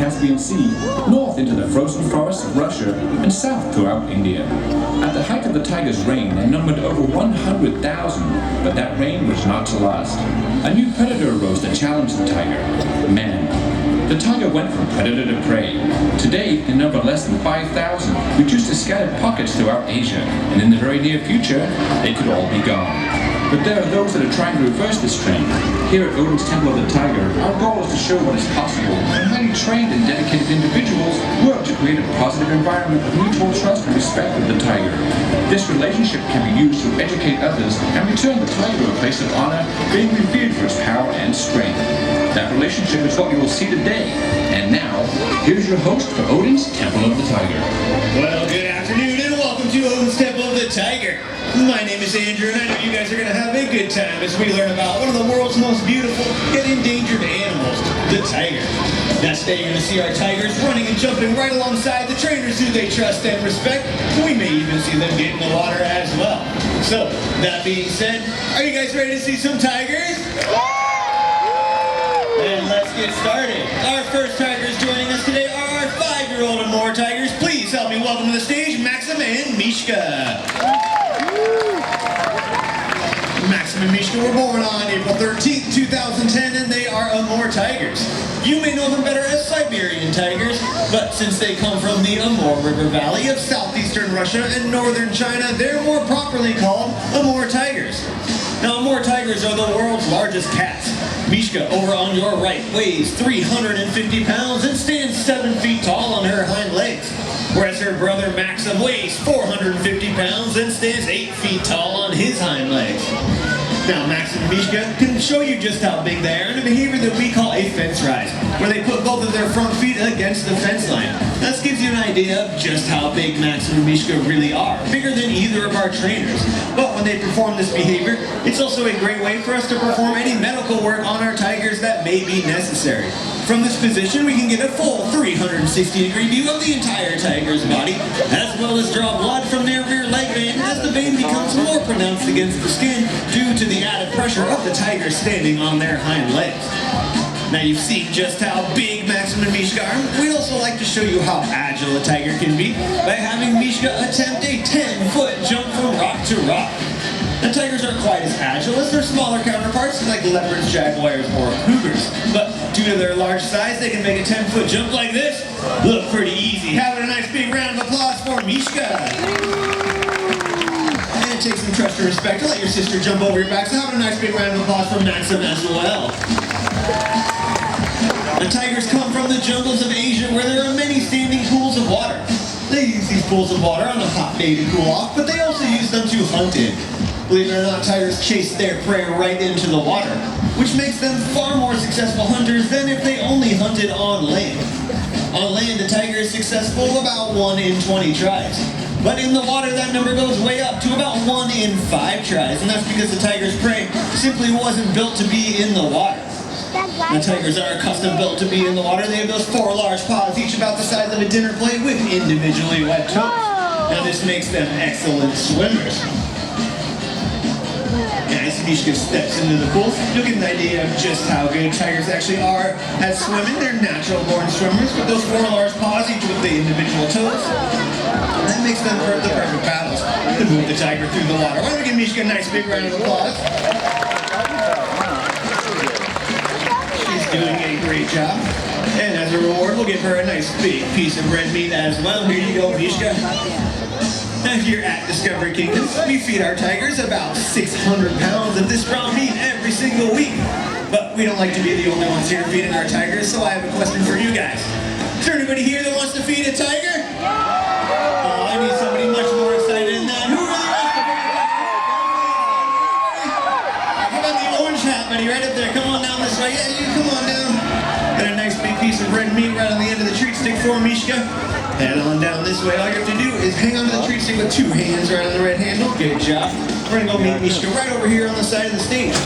Caspian Sea, north into the frozen forests of Russia, and south throughout India. At the height of the tiger's reign, they numbered over 100,000, but that reign was not to last. A new predator arose to challenge the tiger: man. The tiger went from predator to prey. Today, they number less than 5,000, reduced to scattered pockets throughout Asia, and in the very near future, they could all be gone. But there are those that are trying to reverse this trend. Here at Odin's Temple of the Tiger, our goal is to show what is possible, and highly trained and dedicated individuals work to create a positive environment of mutual trust and respect with the tiger. This relationship can be used to educate others and return the tiger to a place of honor, being revered for its power and strength. That relationship is what you will see today. And now, here's your host for Odin's Temple of the Tiger. Well, good afternoon and welcome to Odin's Temple of the Tiger. My name is Andrew, and I know you guys are going to have a good time as we learn about one of the world's most beautiful yet endangered animals, the tiger. Now today you're going to see our tigers running and jumping right alongside the trainers who they trust and respect. We may even see them get in the water as well. So, that being said, are you guys ready to see some tigers? Then let's get started. Our first tigers joining us today are our 5-year-old Amur tigers. Please help me welcome to the stage Maxim and Mishka. Maxim and Mishka were born on April 13th, 2010, and they are Amur tigers. You may know them better as Siberian tigers, but since they come from the Amur River Valley of southeastern Russia and northern China, they're more properly called Amur tigers. Now, Amur tigers are the world's largest cats. Mishka, over on your right, weighs 350 pounds and stands 7 feet tall on her hind legs, whereas her brother Maxim weighs 450 pounds and stands 8 feet tall on his hind legs. Now, Maxim and Mishka can show you just how big they are in a behavior that we call a fence rise, where they put both of their front feet against the fence line. This gives you an idea of just how big Maxim and Mishka really are, bigger than either of our trainers. But when they perform this behavior, it's also a great way for us to perform any medical work on our tigers that may be necessary. From this position, we can get a full 360-degree view of the entire tiger's body, as well as draw blood from their rear leg vein as the vein becomes more pronounced against the skin due to the added pressure of the tiger standing on their hind legs. Now you've seen just how big Maxim and Mishka are. We also like to show you how agile a tiger can be by having Mishka attempt a 10-foot jump from rock to rock. The tigers aren't quite as agile as their smaller counterparts like leopards, jaguars, or cougars. But due to their large size, they can make a 10-foot jump like this look pretty easy. Having a nice big round of applause for Mishka. And it takes some trust and respect to let your sister jump over your back, so having a nice big round of applause for Maxim as well. The tigers come from the jungles of Asia where there are many standing pools of water. They use these pools of water on a hot day to cool off, but they also use them to hunt in. Believe it or not, tigers chase their prey right into the water, which makes them far more successful hunters than if they only hunted on land. On land, a tiger is successful about 1 in 20 tries. But in the water, that number goes way up to about 1 in 5 tries, and that's because the tiger's prey simply wasn't built to be in the water. The tigers are custom built to be in the water. They have those 4 large paws, each about the size of a dinner plate with individually webbed toes. Now this makes them excellent swimmers. As Mishka steps into the pool, you'll get an idea of just how good tigers actually are at swimming. They're natural-born swimmers with those 4 large paws, each with the individual toes. That makes them the perfect paddles to move the tiger through the water. Why don't we give Mishka a nice big round of applause? She's doing a great job. And as a reward, we'll give her a nice big piece of red meat as well. Here you go, Mishka. Now here at Discovery Kingdom, we feed our tigers about 600 pounds of this raw meat every single week. But we don't like to be the only ones here feeding our tigers, so I have a question for you guys. Is there anybody here that wants to feed a tiger? Oh, I need somebody much more excited than that. Who really wants to feed a tiger? How about the orange hat, buddy, right up there? Come on down this way. Yeah, you come on down. Got a nice big piece of red meat right on the end of the treat stick for Mishka. Head on down this way. All you have to do is hang on to the treat stick with 2 hands right on the red handle. Good job. We're going to go meet Mishka right over here on the side of the stage.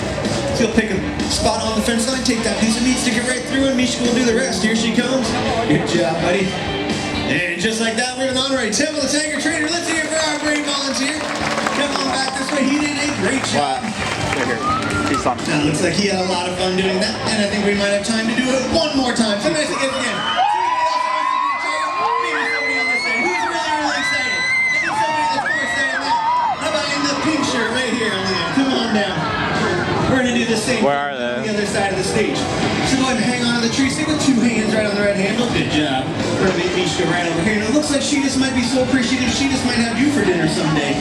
So you'll pick a spot on the fence line, take that piece of meat, stick it right through, and Mishka will do the rest. Here she comes. Good job, buddy. And just like that, we have an honorary Temple of the Tiger trainer. Let's hear it for our great volunteer. Come on back this way. He did a great job. Now, looks like he had a lot of fun doing that, and I think we might have time to do it one more time. So nice to get again. other side of the stage. So go ahead and hang on to the tree stick with 2 hands right on the red handle. Good job. We're going to meet Mishka right over here. And it looks like she just might be so appreciative she just might have you for dinner someday.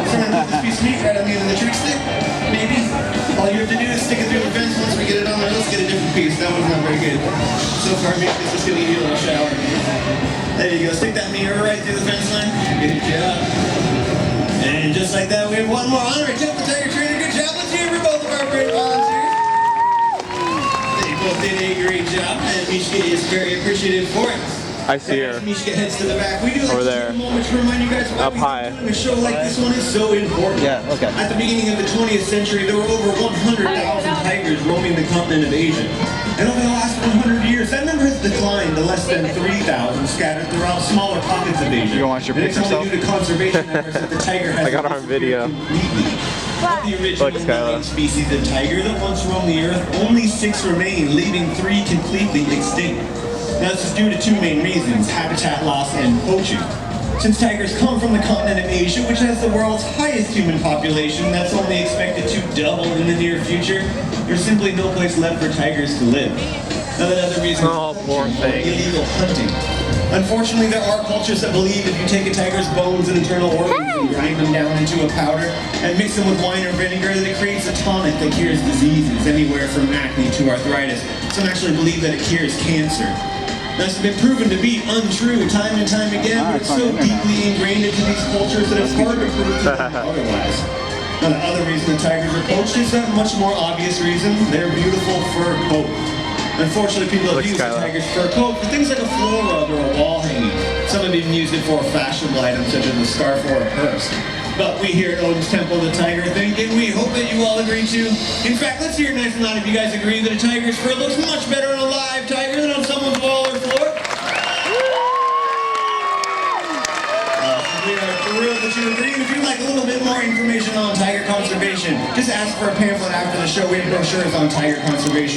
So I'm going to put this piece of meat right on the end of the tree stick. Maybe. All you have to do is stick it through the fence. Once we get it on there, let's get a different piece. That one's not very good. So far, Mishka's just going to give you a little shower. There you go. Stick that mirror right through the fence line. Good job. And just like that, we have one more honorary Temple Tiger trainer. Good job. Let's hear for both of our great volunteers. They both did a great job, and Mishka is very appreciative for it. I see her. Mishka heads to the back. We do like over to there. take a moment to remind you guys why Up high. a show like this one is so important. Yeah, okay. At the beginning of the 20th century, there were over 100,000 tigers roaming the continent of Asia. And over the last 100 years, that number has declined to less than 3,000 scattered throughout smaller pockets of Asia. You gonna watch your and it's picture only due to conservation efforts that the tiger has I got it on video. completely. Of the original Look, Skylar. 9 species of tiger that once roamed the earth, only 6 remain, leaving 3 completely extinct. Now this is due to 2 main reasons: habitat loss and poaching. Since tigers come from the continent of Asia, which has the world's highest human population that's only expected to double in the near future, there's simply no place left for tigers to live. Now that other reason Oh, poor thing. illegal hunting. Unfortunately, there are cultures that believe if you take a tiger's bones and internal organs and grind them down into a powder and mix them with wine or vinegar, that it creates a tonic that cures diseases anywhere from acne to arthritis. Some actually believe that it cures cancer. That's been proven to be untrue time and time again, but it's so deeply ingrained into these cultures that it's hard to prove to them otherwise. Now the other reason the tigers are poached is that much more obvious reason: they're beautiful fur coat. Unfortunately, people have used the tiger's fur coat for things like a floor rug or a wall hanging. Some have even used it for fashionable items such as a scarf or a purse. But we here at Odin's Temple of the Tiger think, and we hope that you all agree too. In fact, let's hear it nice and loud if you guys agree that a tiger's fur looks much better on a live tiger than on someone's wall or floor. We are thrilled that you agree. If you'd like a little bit more information on tiger conservation, just ask for a pamphlet after the show. We have brochures on tiger conservation.